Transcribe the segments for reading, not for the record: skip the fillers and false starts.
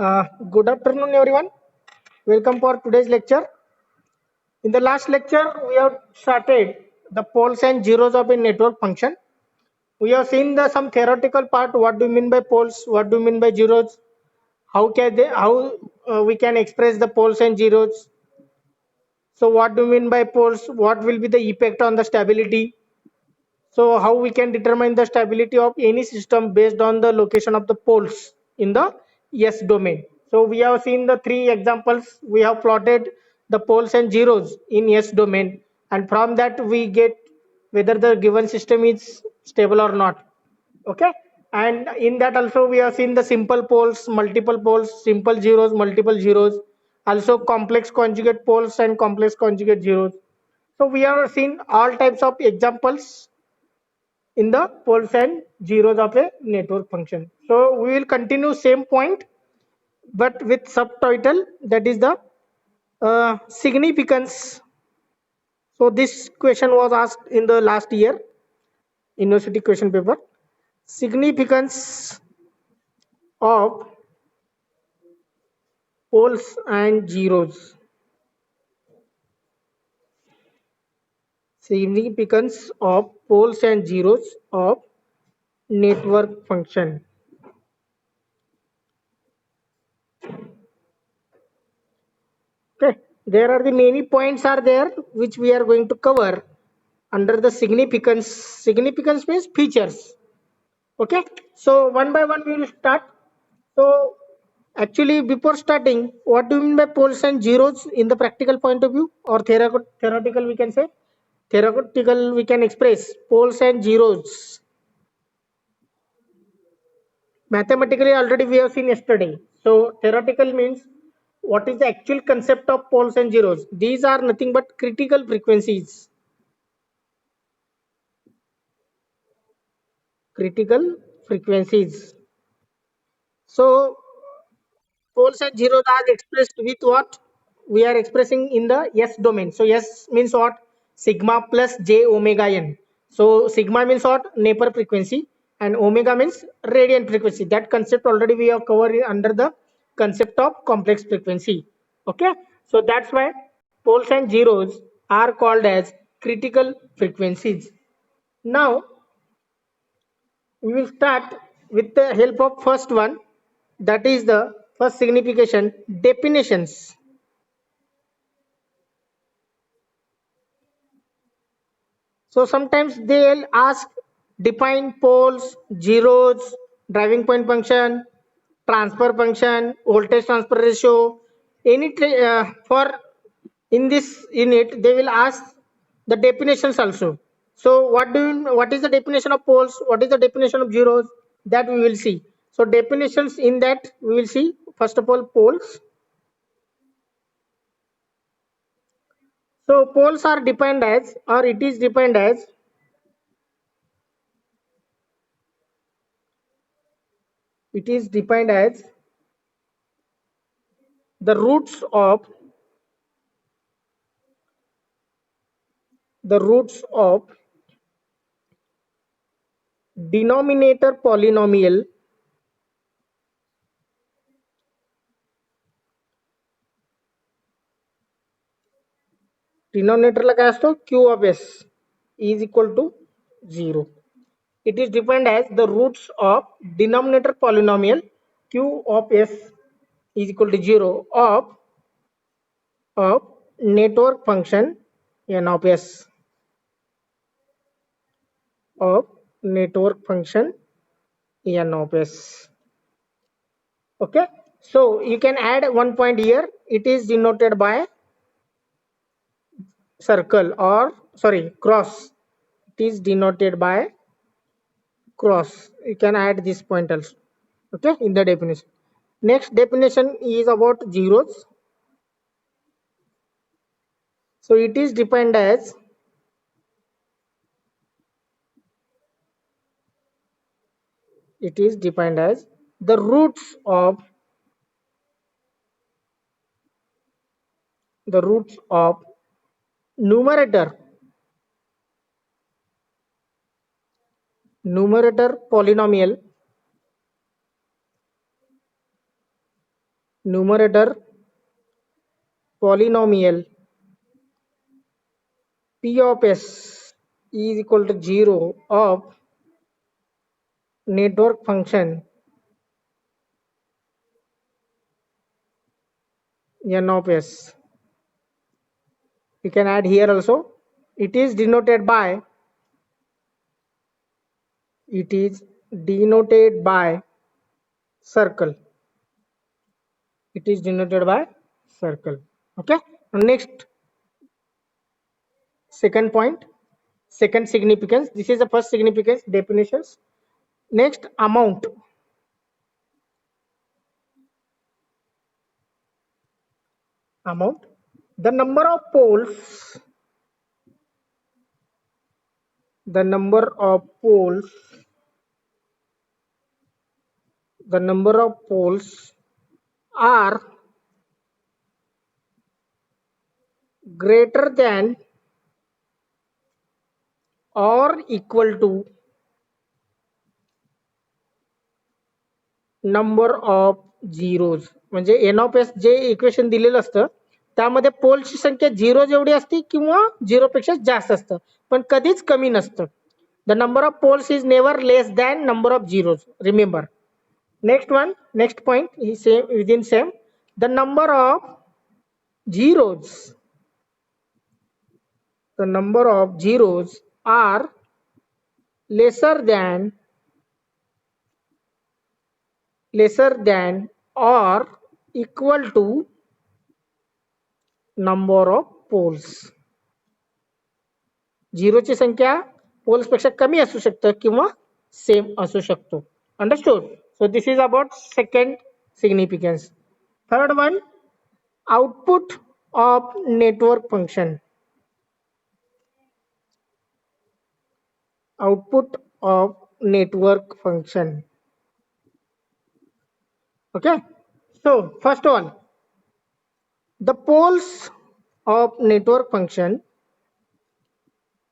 Good afternoon, everyone. Welcome for today's lecture. In the last lecture, we have started the poles and zeros of a network function. We have seen the some theoretical part. What do you mean by poles? What do you mean by zeros? How we can express the poles and zeros? So, what do you mean by poles? What will be the effect on the stability? So, how we can determine the stability of any system based on the location of the poles in the S domain. So, we have seen the three examples. We have plotted the poles and zeros in S domain, and from that we get whether the given system is stable or not. Okay, and in that also we have seen the simple poles, multiple poles, simple zeros, multiple zeros, also complex conjugate poles and complex conjugate zeros. So, we have seen all types of examples in the poles and zeros of a network function. So we will continue same point but with subtitle, that is the significance. So this question was asked in the last year university question paper. Significance of poles and zeros. Significance of poles and zeros of network function. Okay, there are the many points are there which we are going to cover under the significance. Significance means features. Okay, so one by one we will start. So actually before starting, what do you mean by poles and zeros in the practical point of view, or theoretical we can say? Theoretical we can express poles and zeros. Mathematically already we have seen yesterday. So theoretical means what is the actual concept of poles and zeros. These are nothing but critical frequencies. Critical frequencies. So poles and zeros are expressed with what we are expressing in the S domain. So S means what? Sigma plus j omega n. So sigma means what? Neper frequency, and omega means radiant frequency. That concept already we have covered under the concept of complex frequency. Okay, so that's why poles and zeros are called as critical frequencies. Now we will start with the help of first one, that is the first signification definitions. So sometimes they'll ask define poles, zeros, driving point function, transfer function, voltage transfer ratio. For in this unit they will ask the definitions also. So what is the definition of poles? What is the definition of zeros? That we will see. So definitions in that we will see. First of all, poles. So poles are defined as, or it is defined as, it is defined as the roots of denominator polynomial डिनॉमिनेटरला काय असतो Q of S is equal to 0. It is defined as the roots of denominator polynomial q of s is equal to 0 of network function n of s, of network function n of s. Okay, so you can add one point here. It is denoted by circle, or sorry, cross. It is denoted by cross. You can add this point also. Okay, in the definition. Next definition is about zeros. So it is defined as the roots of numerator polynomial numerator polynomial p of s is equal to 0 of network function n of s. We can add here also. It is denoted by circle. It is denoted by circle. Okay. Next, second point, second significance. This is the first significance definitions. Next, amount. Amount. The number of poles. The number of poles. The number of poles are greater than or equal to number of zeros. म्हणजे N of S जे equation दिलेलं असतं त्यामध्ये पोलची संख्या zero जेवढी असते किंवा zero पेक्षा जास्त असतं पण कधीच कमी नसतं. The number of poles is never less than number of zeros. Remember. Next one, next point ही same within same. The number of zeros. The number of zeros are lesser than or equal to number of poles. झिरोची संख्या poles पेक्षा कमी असू शकतं किंवा same असू शकतो. Understood. So this is about second significance. Third one, output of network function. Output of network function. Okay. So first one, the poles of network function.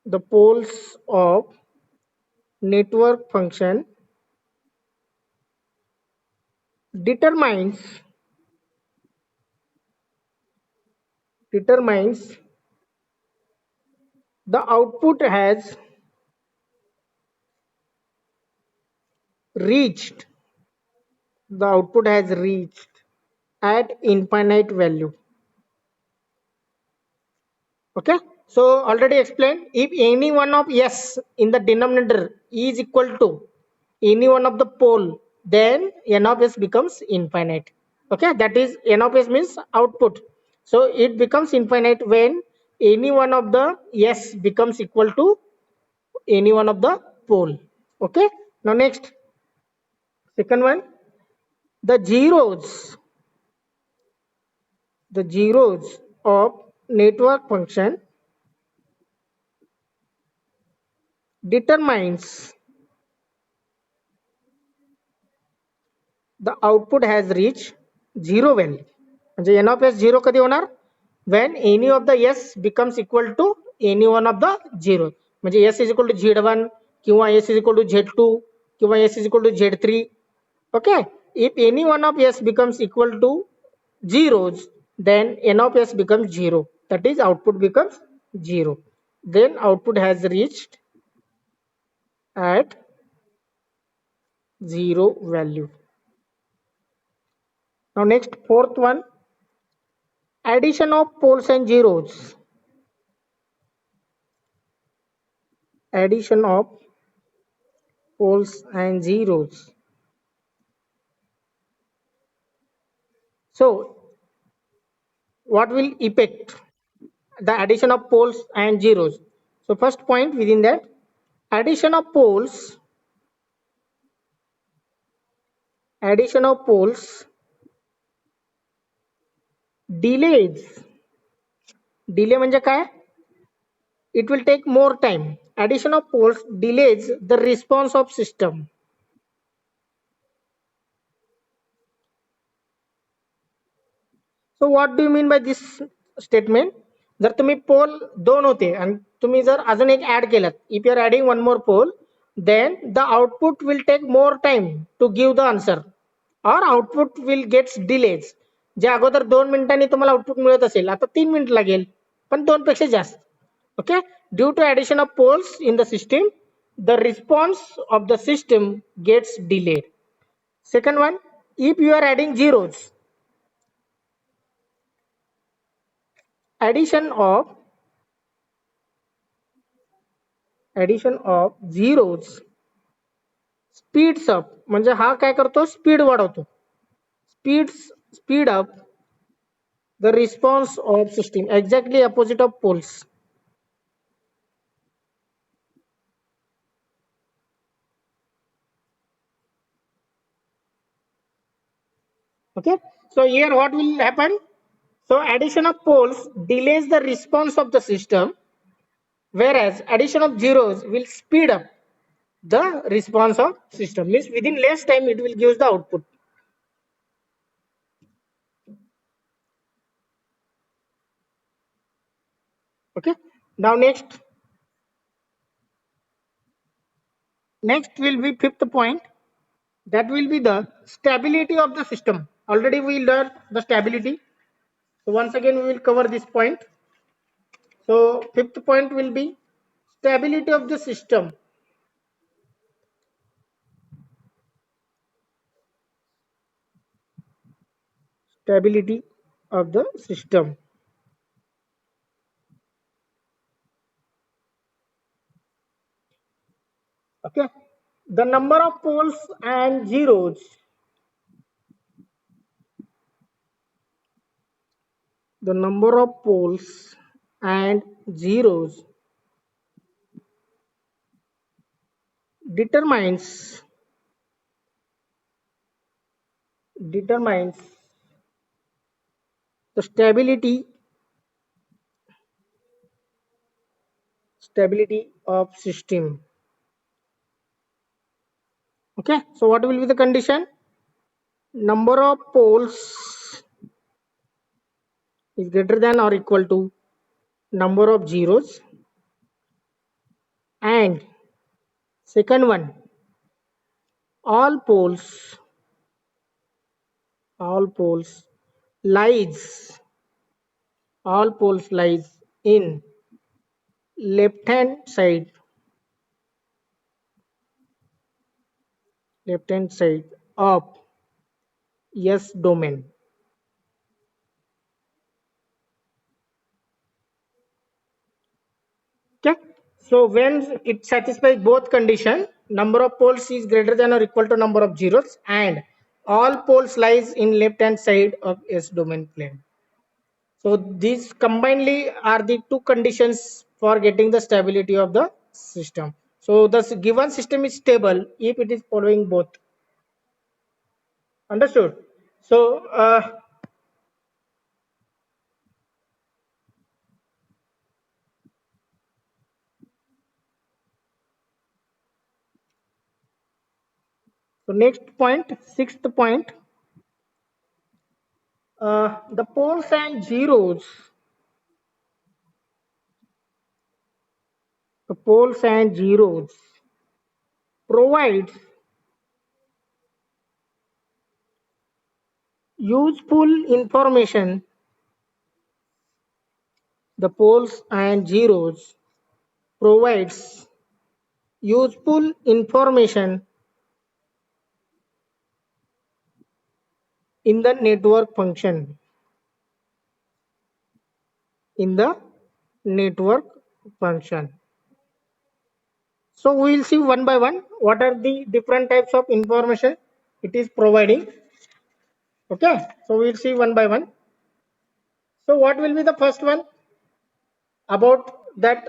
The poles of network function determines the output has reached at infinite value. Okay. So already explained, if any one of s in the denominator is equal to any one of the pole, then n of s becomes infinite. Okay, that is n of s means output. So it becomes infinite when any one of the s becomes equal to any one of the pole. Okay. Now next, second one, the zeros of network function determines the output has reached zero value. म्हणजे n of s zero कधी होणार? When any of the s becomes equal to any one of the zero. म्हणजे s is equal to z1 किंवा s is equal to z2 किंवा s is equal to z3. Okay. If any one of s becomes equal to zeros, then n of s becomes zero. That is output becomes zero. Then output has reached at zero value. Now next, fourth one, addition of poles and zeros. Addition of poles and zeros. So what will affect the addition of poles and zeros? So first point within that, addition of poles delays. Delay म्हणजे काय? It will take more time. Addition of poles delays the response of system. So what do you mean by this statement? जर तुम्ही पोल दोन होते आणि तुम्ही जर अजून एक ऍड केलात, if you are adding one more pole, then the output will take more time to give the answer or output will get delays. जे अगोदर 2 मिनिटांनी तुम्हाला आउटपुट मिळत असेल आता 3 मिनिट लागेल, पण 2 पेक्षा जास्त. Okay, due to addition of poles in the system, the response of the system gets delayed. Second one, if you are adding zeros, addition of zeros speeds up, म्हणजे हा काय करतो, स्पीड वाढवतो. Speed up the response of system, exactly opposite of poles. Okay, so here what will happen? So addition of poles delays the response of the system, whereas addition of zeros will speed up the response of system, means within less time it will give the output. Okay, now next will be fifth point, that will be the stability of the system. Already we learned the stability, so once again we will cover this point. So fifth point will be stability of the system. Stability of the system. Okay, the number of poles and zeros, the number of poles and zeros determines the stability of system. Okay, so what will be the condition? Number of poles is greater than or equal to number of zeros, and second one, all poles lies in left hand side of S domain. Okay, so when it satisfies both condition, number of poles is greater than or equal to number of zeros, and all poles lies in left hand side of S domain plane. So these combinedly are the two conditions for getting the stability of the system. So the given system is stable if it is following both. Understood? So next point, sixth point, the poles and zeros. The poles and zeros provides useful information. The poles and zeros provides useful information in the network function. In the network function. So we will see one by one what are the different types of information it is providing. Okay, so we will see one by one. So what will be the first one? About that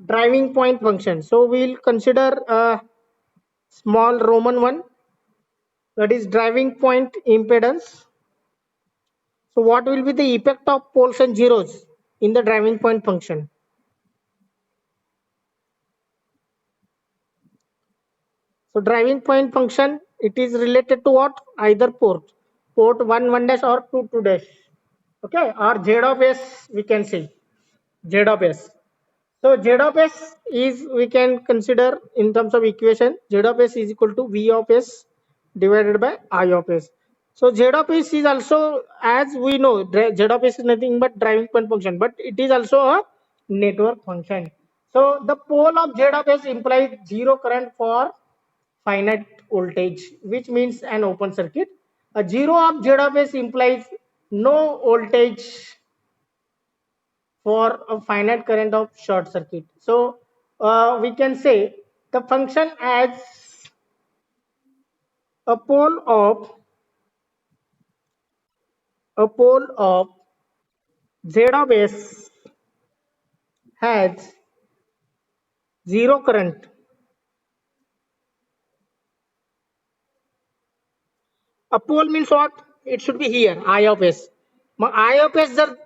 driving point function. So we will consider a small Roman one, that is driving point impedance. So what will be the effect of poles and zeros in the driving point function? So driving point function, it is related to what? Either port 1 1 dash or 2 2 dash. Okay, or Z of S we can say, Z of S. So Z of S is, we can consider in terms of equation, Z of S is equal to V of S divided by I of S. So Z of S is also, as we know, Z of S is nothing but driving point function, but it is also a network function. So the pole of Z of S implies zero current for finite voltage, which means an open circuit. A zero of Z of S implies no voltage for a finite current of short circuit. So we can say the function as a pole of Z of S has zero current. A pole means what? It should be here, I of S. Mug I of S जर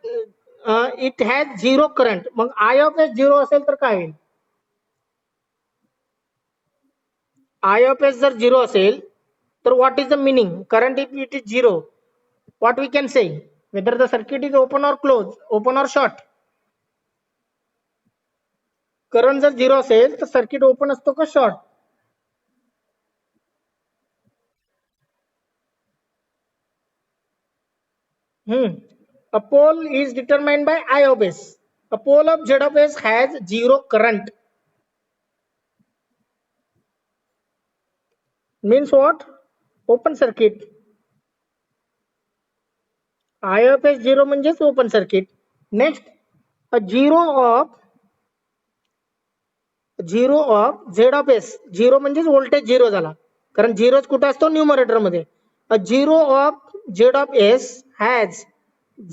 it has zero current, mug I of S zero असेल तर काय होईल? I of S जर zero असेल तर what is the meaning? Current if it is zero, what we can say? Whether the circuit is open or closed, open or short. Current जर zero असेल तर सर्किट ओपन असतो का short? A pole is determined by I of S. A pole of Z of S has zero current. Means what? Open circuit. I of S zero म्हणजेच open circuit. Next, a zero of Z of S. Zero म्हणजेच voltage zero झाला. कारण झिरोच कुठे असतो? Numerator मध्ये. A zero of Z of S has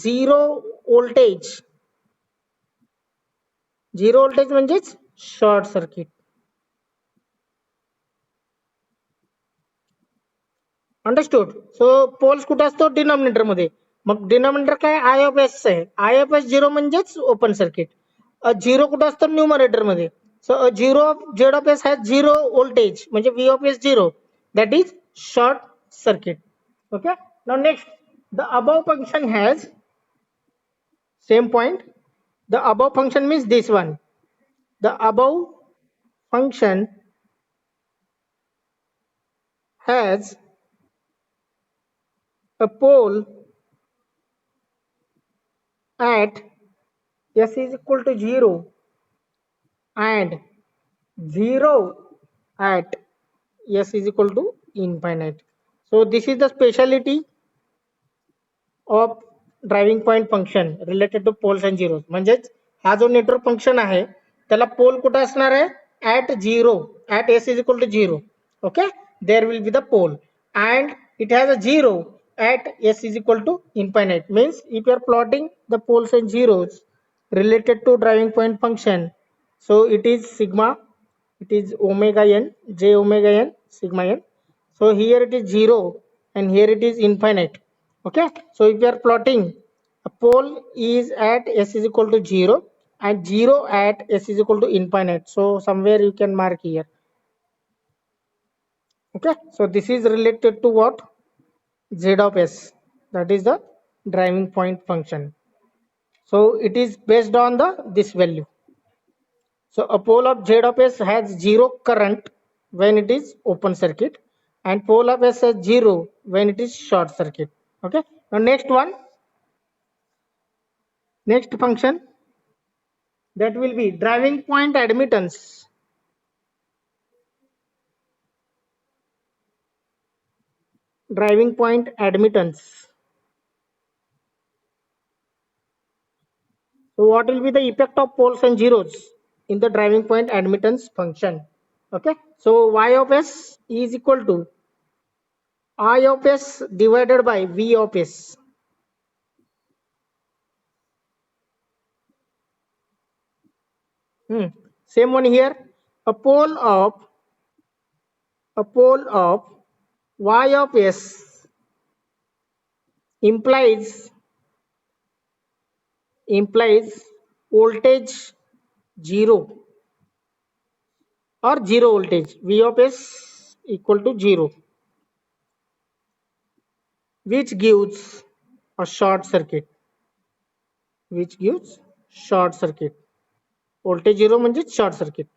zero voltage. Zero voltage म्हणजेच short circuit. Understood. सो poles कुठे असतो? डिनॉमिनेटर मध्ये. मग डिनॉमिनेटर काय? आय ऑफ एस आहे. आय ऑफ एस झिरो म्हणजेच ओपन सर्किट. झिरो कुठे असतो? न्यूमरेटर मध्ये. So zero of Z of S has zero voltage म्हणजे V of S zero, that is short circuit. Okay. Now next, the above function has same point. The above function means this one. The above function has a pole at s is equal to 0 and 0 at s is equal to infinite. So this is the speciality of driving point function related to poles and zero. म्हणजेच हा जो network function आहे त्याला पोल कुठे असणार आहे? At zero, at S is equal to zero. Okay, there will be the pole and it has a zero at S is equal to infinite. Means if you are plotting the poles and zeros related to driving point function, so it is sigma, it is omega n, j omega n, sigma n. So here it is 0 and here it is infinite. Okay, so if you are plotting, a pole is at s is equal to 0 and 0 at s is equal to infinite, so somewhere you can mark here. Okay, so this is related to what? Z of s, that is the driving point function. So it is based on the this value. So a pole of Z of S has zero current when it is open circuit and pole of S has zero when it is short circuit. Okay. Now next one, next function, that will be driving point admittance. Driving point admittance. So what will be the effect of poles and zeros in the driving point admittance function? Okay. So Y of S is equal to I of S divided by V of S. Same one here. A pole of Y of S implies voltage 0 or 0 voltage, V of S equal to 0, which gives a short circuit. Which gives short circuit. Voltage 0 means short circuit.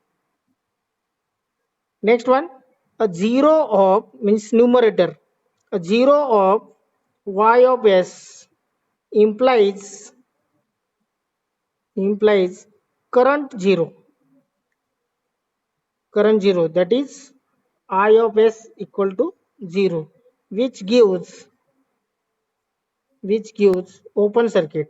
Next one, a 0 of means numerator. A 0 of y of s implies current zero, that is I of s equal to 0, which gives open circuit,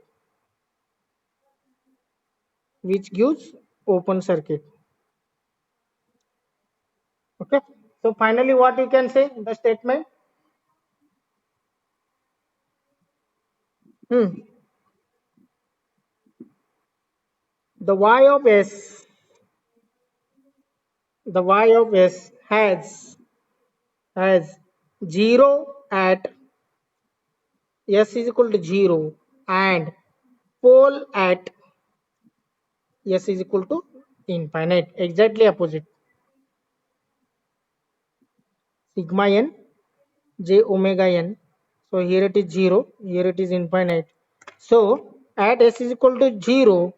okay. So finally what you can say the statement, hmm, the y of s has 0 at s is equal to 0 and pole at s is equal to infinite, exactly opposite. Sigma n j omega n, so here it is 0, here it is infinite. So at s is equal to 0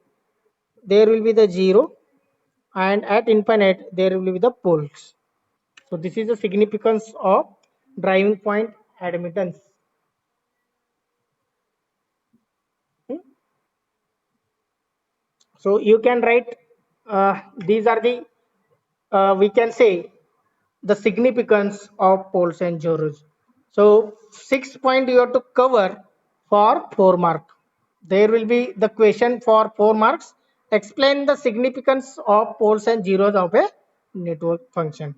there will be the 0, and at infinite there will be the poles. So this is the significance of driving point admittance. Hmm? So you can write these are the we can say the significance of poles and zeros. So 6 point you have to cover for 4 mark. There will be the question for 4 marks. Explain the significance of poles and zeros of a network function.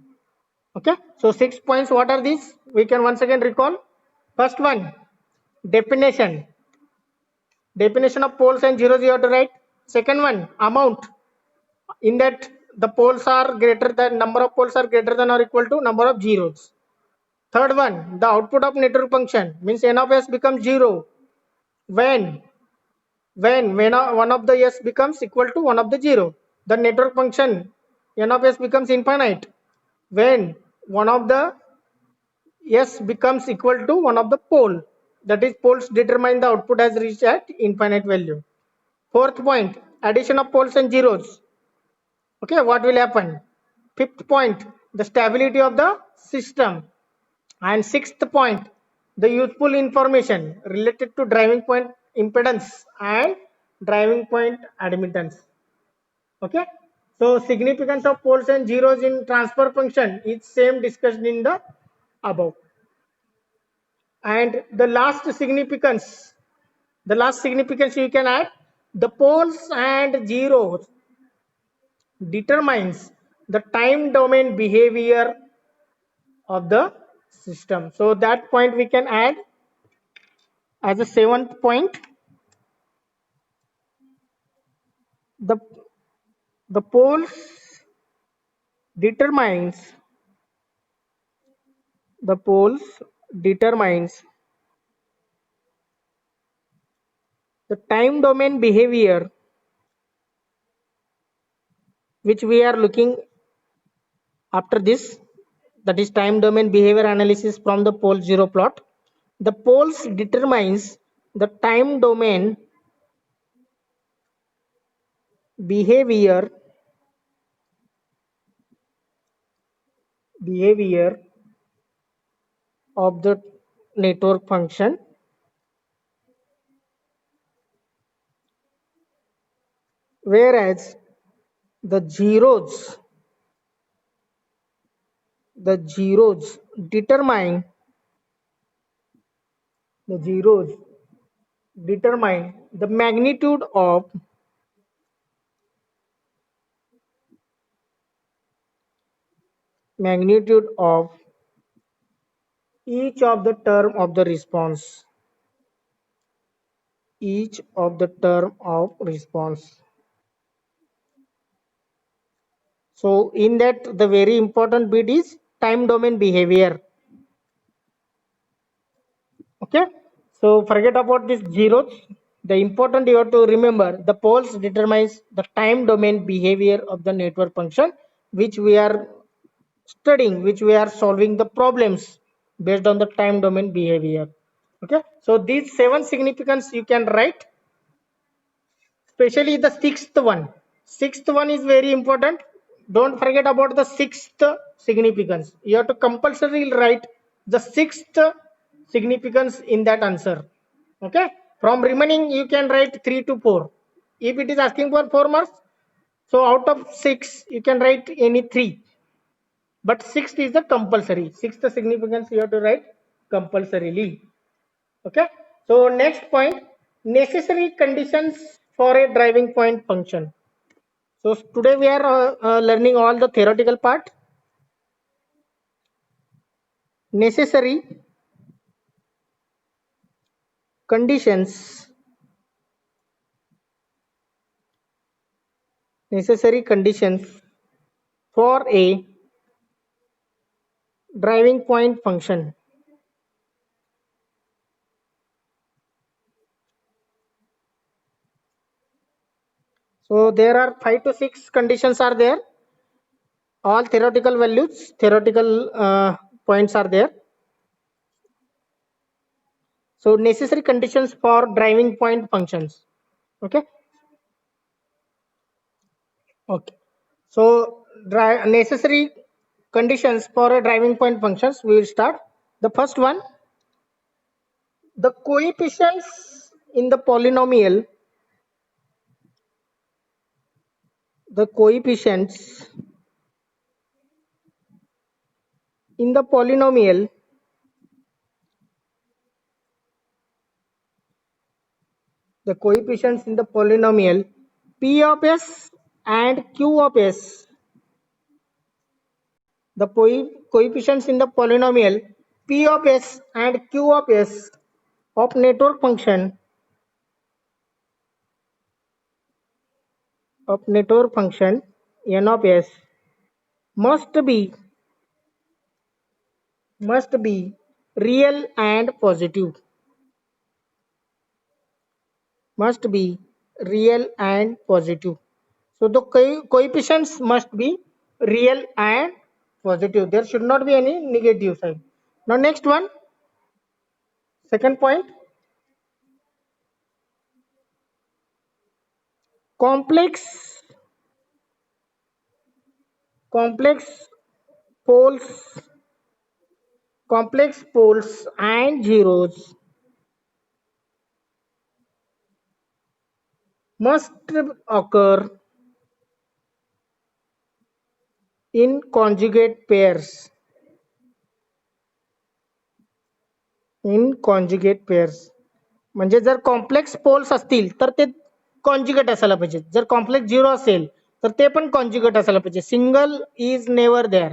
Okay. So 6 points. What are these? We can once again recall. First one, definition. Definition of poles and zeros you have to write. Second one, amount. In that the poles are greater than number of poles are greater than or equal to number of zeros. Third one, the output of network function means n of s becomes 0 when one of the s becomes equal to one of the 0. The network function n of s becomes infinite when one of the s becomes equal to one of the pole. That is, poles determine the output has reached at infinite value. Fourth point, addition of poles and zeros. Okay, what will happen? Fifth point, the stability of the system. And sixth point, the useful information related to driving point impedance and driving point admittance. Okay. So significance of poles and zeros in transfer function is same discussed in the above. And the last significance you can add, the poles and zeros determines the time domain behavior of the system. So that point we can add as a seventh point. The the poles determines the poles determines the time domain behavior which we are looking after this, that is time domain behavior analysis from the pole zero plot. The poles determines the time domain behavior of the network function, whereas the zeros determine the zeros determine the magnitude of each of the term of the response, so in that the very important bit is time domain behavior. Okay, so forget about this zeros. The important you have to remember, the poles determines the time domain behavior of the network function which we are studying, which we are solving the problems based on the time domain behavior. Okay, so these 7 significance you can write, especially the sixth one is very important. Don't forget about the sixth significance. You have to compulsorily write the sixth significance in that answer. Okay. From remaining, you can write 3 to 4. If it is asking for 4 marks, so out of 6, you can write any 3. But sixth is the compulsory. Sixth significance you have to write compulsorily. Okay. So next point, necessary conditions for a driving point function. So today we are learning all the theoretical part. Necessary conditions. Necessary conditions for a driving point function. So there are 5 to 6 conditions are there. All theoretical values, theoretical points are there. So necessary conditions for driving point functions. Okay. Okay. So necessary conditions for a driving point functions. We will start. The first one, the coefficients in the polynomial. The coefficients in the polynomial the coefficients in the polynomial p of s and q of s. The coefficients in the polynomial p of s and q of s of network function n of s must be real and positive. Must be real and positive. So the coefficients must be real and positive. There should not be any negative sign. Now next one, second point, complex complex poles and zeros must occur in conjugate pairs. In conjugate pairs. म्हणजे जर complex poles असतील तर ते conjugate असायला पाहिजे. जर complex zero असेल तर ते पण कॉन्ज्युगेट असायला पाहिजे. Single is never there.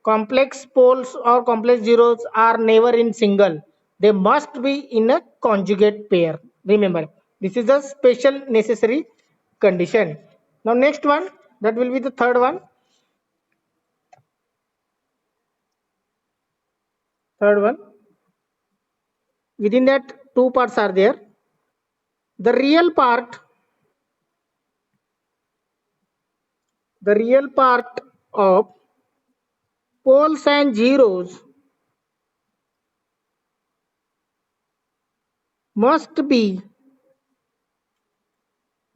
Complex poles or complex zeros are never in single. They must be in a conjugate pair. Remember, this is a special necessary condition. Now next one, that will be the third one. Third one. Within that, two parts are there. The real part of poles and zeros must be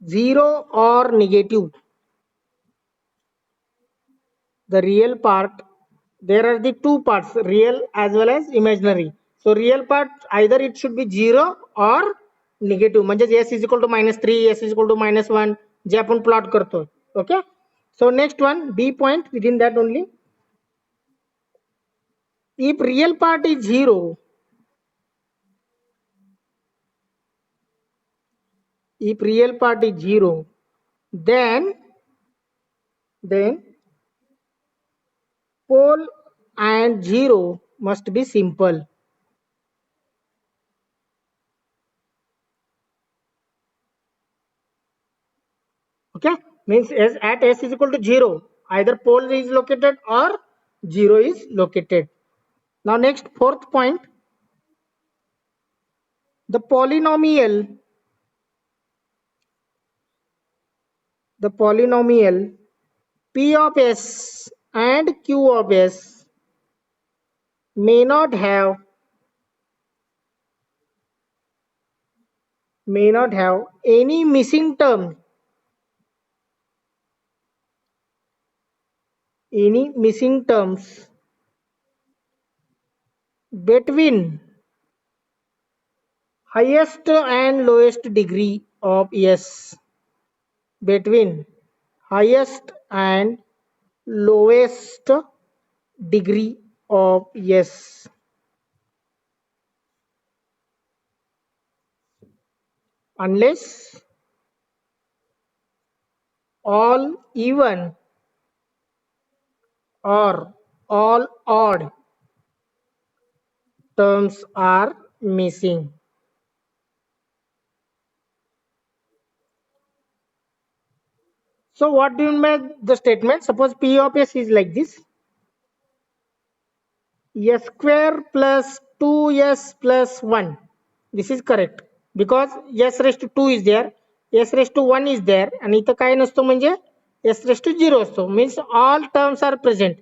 zero or negative. The real part, there are the two parts, real as well as imaginary. So real part, either it should be 0 or negative. म्हणजे s is equal to -3, s is equal to -1 जे आपण plot करतो. Okay. So next one, B point, within that only. If real part is 0, then pole and zero must be simple. Okay, means as at s is equal to 0, either pole is located or 0 is located. Now next, fourth point, the polynomial p of s and q of s may not have any missing terms between highest and lowest degree of yes, between highest and lowest degree of yes, unless all even or all odd terms are missing. So what do you mean by the statement? Suppose P of S is like this: S square plus 2S plus 1. This is correct because S raised to 2 is there, S raised to 1 is there, आणि इथं काय नसतो म्हणजे S raised to 0 असतो. Means all terms are present.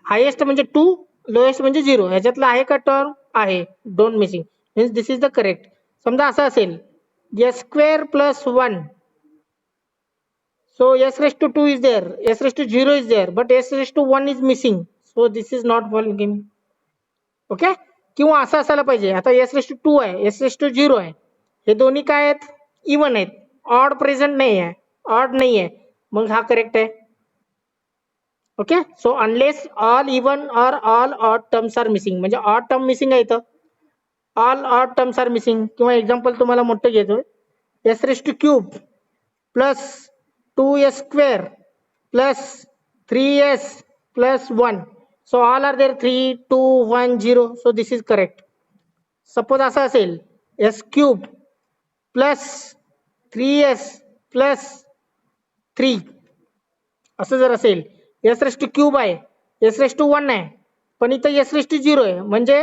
Highest म्हणजे 2, lowest म्हणजे 0. ह्याच्यातला आहे का टर्म? आहे. Don't missing. Means this is the correct. समजा असं असेल S square plus 1. So S raised to 2 is there, S raised to 0 is there, but S raised to 1 is missing. So this is not falling in. Okay. किंवा असं असायला पाहिजे, आता S raised to 2 आहे, S raised to 0 आहे, हे दोन्ही काय आहेत? इवन आहेत. ऑड प्रेझेंट नाही आहे, ऑड नाही आहे, मग हा करेक्ट आहे. Okay. So unless all even or all odd terms are missing, म्हणजे ऑड टर्म मिसिंग आहे इथं, all odd terms are missing. किंवा एक्झाम्पल तुम्हाला मोठं घेतोय, S raised to cube plus 2s square plus 3s plus 1. So all are there 3, 2, 1, 0. So this is correct. Suppose असं असेल s cube plus 3s plus 3, असं जर असेल, s रेस टू क्यूब आहे, s रेस टू 1 आहे, पण इथं s raise to 0 आहे, म्हणजे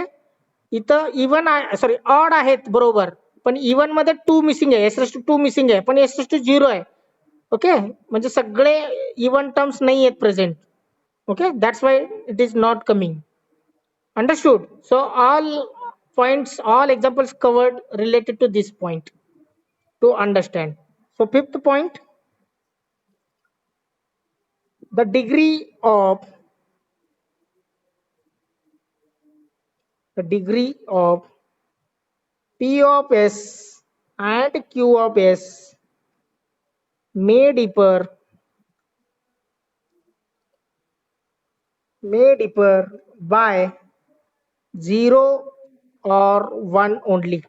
इथं इवन आहे, सॉरी ऑड आहेत बरोबर, पण इवन मध्ये 2 मिसिंग आहे, s रेस टू 2 मिसिंग आहे, पण s रेस टू 0 आहे. ओके. म्हणजे सगळे इवन टर्म्स नाही आहेत present. Okay, that's why it is not coming. Understood? So all points, all examples covered related to this point to understand. So fifth point, the degree of P of S and Q of S may differ by 0 or 1 only.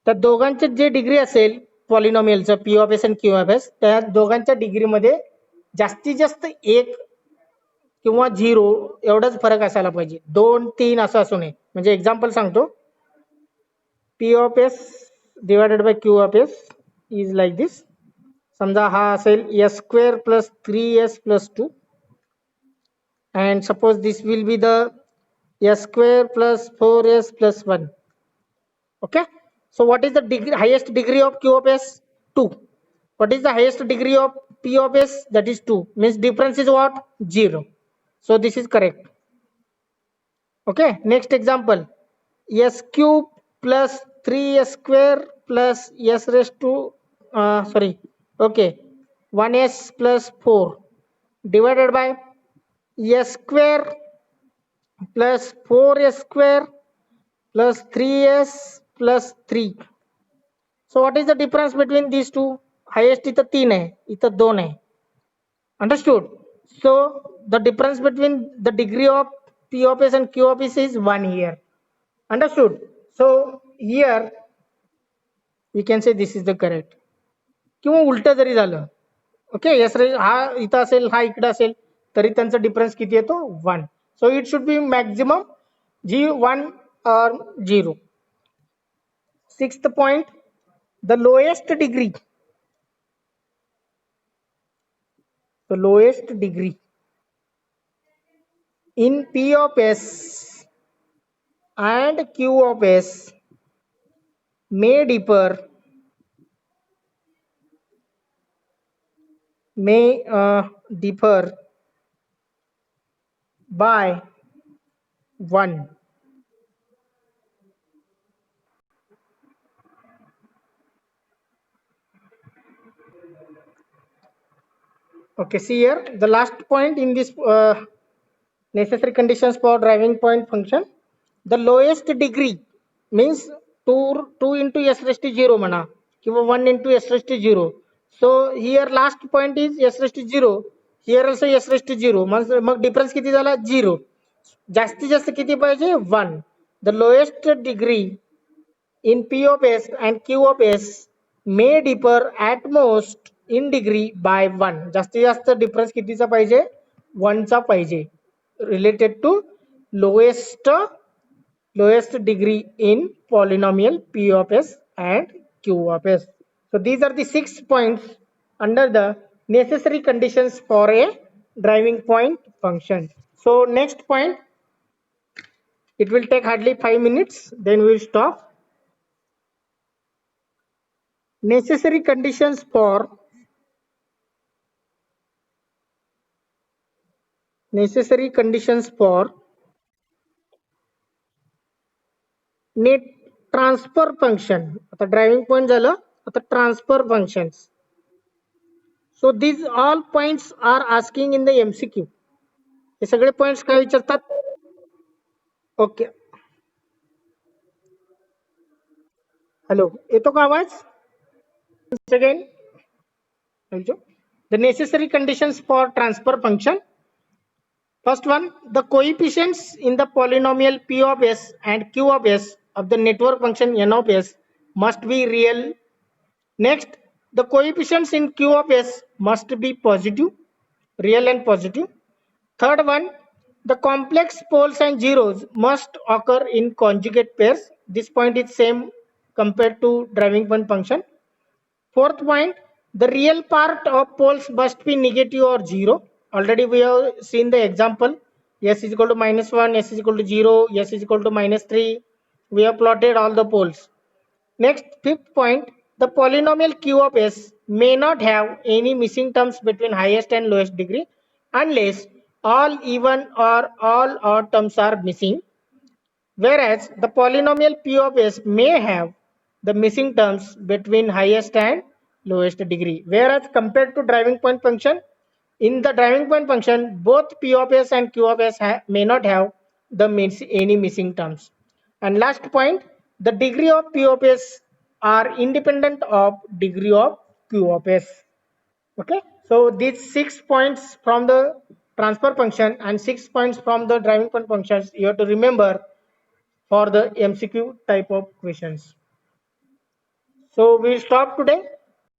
त्या दोघांचे जे degree असेल पॉलिनॉमियलचं P of S आणि Q of S, त्या दोघांच्या डिग्रीमध्ये जास्तीत जास्त 1 किंवा 0 एवढाच फरक असायला पाहिजे. 2, 3 असं असू नये. म्हणजे एक्झाम्पल सांगतो, P of S divided by Q of S is like this. समजा हा असेल S square plus 3s plus 2, and suppose this will be the S square plus 4s plus 1. Okay. So what is the highest degree of Q of S? 2. What is the highest degree of P of S? That is 2. Means difference is what? 0. So this is correct. Okay. Next example. S cube plus 3s square plus s raised to, okay, 1s plus 4 divided by s square plus 4s square plus 3s plus 3. So what is the difference between these two? Highest इथं 3 आहे, इथं 2 आहे. Understood? So the difference between the degree of P of S and Q of S is 1 here. Understood? So here we can say this is the correct. किंवा उलट जरी झालं, okay, S रे हा इथं असेल, हा इकडे असेल, तरी त्यांचा डिफरन्स किती येतो? 1. So it should be maximum 1 or 0. Sixth point, the lowest degree in P of S and Q of S may differ by 1. Okay, see here the last point in this necessary conditions for driving point function. the lowest degree means 2 into s raised to 0 म्हणा किंवा 1 into s raised to 0. So here last point is s raised to 0, here also s raised to 0. Mug difference किती झाला 0. जास्तीत जास्त किती पाहिजे 1. The lowest degree in P of S and Q of S may differ at most in degree by 1. जास्तीत जास्त difference कितीचा पाहिजे 1 चा पाहिजे related to lowest degree in polynomial P of S and Q of S. So these are the 6 points under the necessary conditions for a driving point function. So next point, it will take hardly 5 minutes, then we will stop. Necessary conditions for net transfer function. आता driving point झालं, आता transfer functions. So these all points are asking in the MCQ. हे सगळे points काय विचारतात? Okay. Hello, येतो का आवाज? Again, the necessary conditions for transfer function. First one, the coefficients in the polynomial P of S and Q of S of the network function N of S must be real. Next, the coefficients in Q of S must be positive, real and positive. Third one, the complex poles and zeros must occur in conjugate pairs. This point is same compared to driving point function. Fourth point, the real part of poles must be negative or 0. Already we have seen the example. S is equal to -1, S is equal to 0, S is equal to -3. We have plotted all the poles. Next, fifth point, the polynomial Q of S may not have any missing terms between highest and lowest degree unless all even or all odd terms are missing. Whereas the polynomial P of S may have the missing terms between highest and lowest degree. Whereas compared to driving point function, in the driving point function, both P of S and Q of S may not have any missing terms. And last point, the degree of P of S are independent of degree of Q of S. Okay, so these 6 points from the transfer function and 6 points from the driving point functions you have to remember for the MCQ type of questions. So we'll stop today.